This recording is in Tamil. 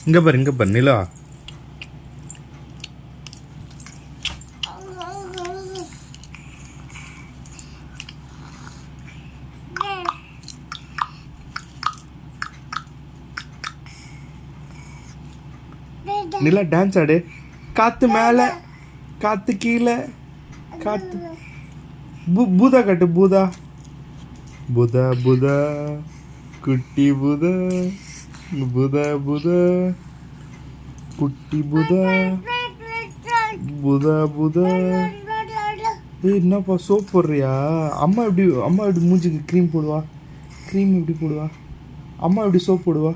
இங்கே பாரு நிலா. நிலா டான்ஸ் ஆடு. காத்து மேலே, காத்து கீழே, காத்து. பூதா காட்டு. பூதா புதா புதா குட்டி புதா, புதா புதா குட்டி புதா, புதா புதா. என்னப்பா சோப் போடுறியா? அம்மா எப்படி மூஞ்சிக்கு க்ரீம் போடுவா? க்ரீம் எப்படி போடுவா? அம்மா எப்படி சோப் போடுவா?